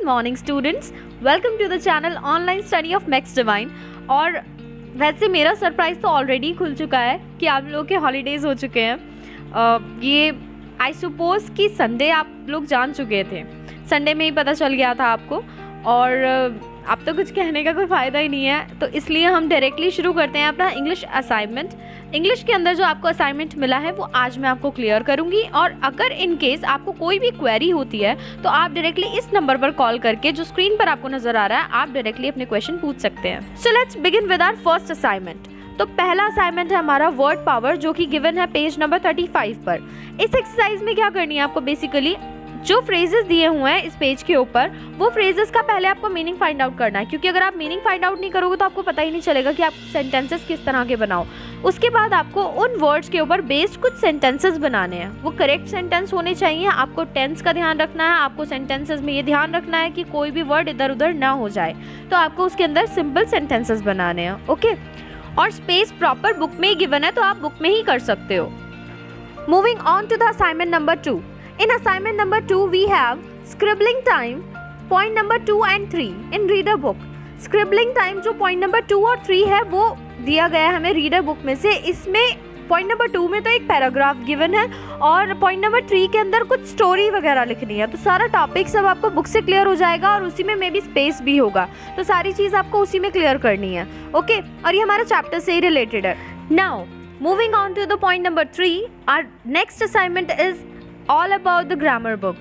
Morning students, welcome to the channel online study of Max Divine. और वैसे मेरा surprise तो ऑलरेडी खुल चुका है कि आप लोगों के हॉलीडेज़ हो चुके हैं। ये आई सपोज कि संडे आप लोग जान चुके थे, संडे में ही पता चल गया था आपको, और अब तो कुछ कहने का कोई फ़ायदा ही नहीं है, तो इसलिए हम डायरेक्टली शुरू करते हैं अपना इंग्लिश असाइनमेंट। इंग्लिश के अंदर जो आपको असाइनमेंट मिला है वो आज मैं आपको क्लियर करूंगी, और अगर इन केस आपको कोई भी क्वेरी होती है तो आप डायरेक्टली इस नंबर पर कॉल करके, जो स्क्रीन पर आपको नजर आ रहा है, आप डायरेक्टली अपने क्वेश्चन पूछ सकते हैं। So let's begin with our first assignment. तो पहला असाइनमेंट है हमारा वर्ड पावर, जो कि गिवन है पेज नंबर 35 पर। इस एक्सरसाइज में क्या करनी है आपको, बेसिकली जो फ्रेजेस दिए हुए हैं इस पेज के ऊपर, वो फ्रेजेस का पहले आपको मीनिंग फाइंड आउट करना है, क्योंकि अगर आप मीनिंग फाइंड आउट नहीं करोगे तो आपको पता ही नहीं चलेगा कि आप सेंटेंसेस किस तरह के बनाओ। उसके बाद आपको उन वर्ड्स के ऊपर बेस्ड कुछ सेंटेंसेस बनाने हैं। वो करेक्ट सेंटेंस होने चाहिए, आपको टेंस का ध्यान रखना है, आपको सेंटेंसेस में ये ध्यान रखना है कि कोई भी वर्ड इधर उधर ना हो जाए, तो आपको उसके अंदर सिंपल सेंटेंसेस बनाने हैं। ओके, और स्पेस प्रॉपर बुक में ही गिवन है, तो आप बुक में ही कर सकते हो। Moving on to the assignment number 2। In assignment number 2 we have scribbling time, point number 2 and 3 in reader book. Scribbling time जो point number 2 और 3 है वो दिया गया है हमें रीडर बुक में से। इसमें point number 2 में तो एक पैराग्राफ गिवन है, और point number 3 के अंदर कुछ स्टोरी वगैरह लिखनी है। तो सारा टॉपिक सब आपको बुक से क्लियर हो जाएगा, और उसी में मे बी स्पेस भी होगा, तो सारी चीज़ आपको उसी में क्लियर करनी है। ओके, और ये हमारा चैप्टर से ही रिलेटेड है। Now moving on to the point number 3, our next assignment is all about the grammar book.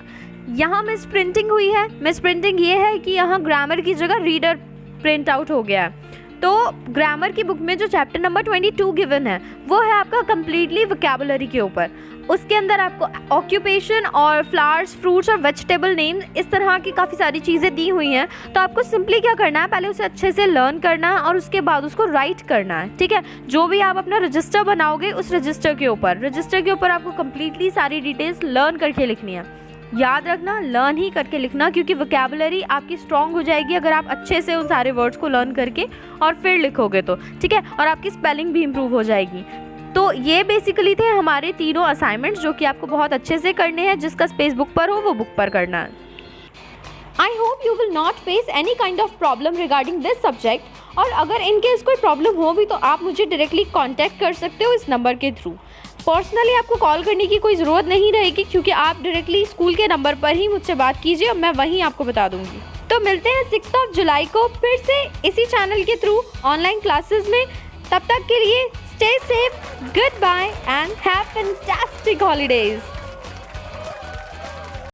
यहाँ मिस प्रिंटिंग हुई है। मिस प्रिंटिंग ये है कि यहाँ ग्रामर की जगह रीडर प्रिंट आउट हो गया है। तो ग्रामर की बुक में जो चैप्टर नंबर 22 गिवन है वो है आपका कम्प्लीटली वोकैबुलरी के ऊपर। उसके अंदर आपको ऑक्यूपेशन और फ्लावर्स, फ्रूट्स और वेजिटेबल नेम, इस तरह की काफ़ी सारी चीज़ें दी हुई हैं। तो आपको सिंपली क्या करना है, पहले उसे अच्छे से लर्न करना है और उसके बाद उसको राइट करना है। ठीक है, जो भी आप अपना रजिस्टर बनाओगे उस रजिस्टर के ऊपर आपको कम्प्लीटली सारी डिटेल्स लर्न करके लिखनी है। याद रखना, लर्न ही करके लिखना, क्योंकि वोकैबुलरी आपकी स्ट्रॉन्ग हो जाएगी अगर आप अच्छे से उन सारे वर्ड्स को लर्न करके और फिर लिखोगे तो। ठीक है, और आपकी स्पेलिंग भी इम्प्रूव हो जाएगी। तो ये बेसिकली थे हमारे तीनों असाइनमेंट्स, जो कि आपको बहुत अच्छे से करने हैं। जिसका स्पेस बुक पर हो वो बुक पर करना है। I hope you will not face any kind of problem regarding this subject, और अगर इनकेस कोई प्रॉब्लम हो भी तो आप मुझे डायरेक्टली कॉन्टैक्ट कर सकते हो इस नंबर के थ्रू। पर्सनली आपको कॉल करने की कोई ज़रूरत नहीं रहेगी, क्योंकि आप डायरेक्टली स्कूल के नंबर पर ही मुझसे बात कीजिए और मैं वहीं आपको बता दूंगी। तो मिलते हैं 6 जुलाई को फिर से इसी चैनल के थ्रू ऑनलाइन क्लासेस में। तब तक के लिए stay safe, goodbye and have fantastic holidays.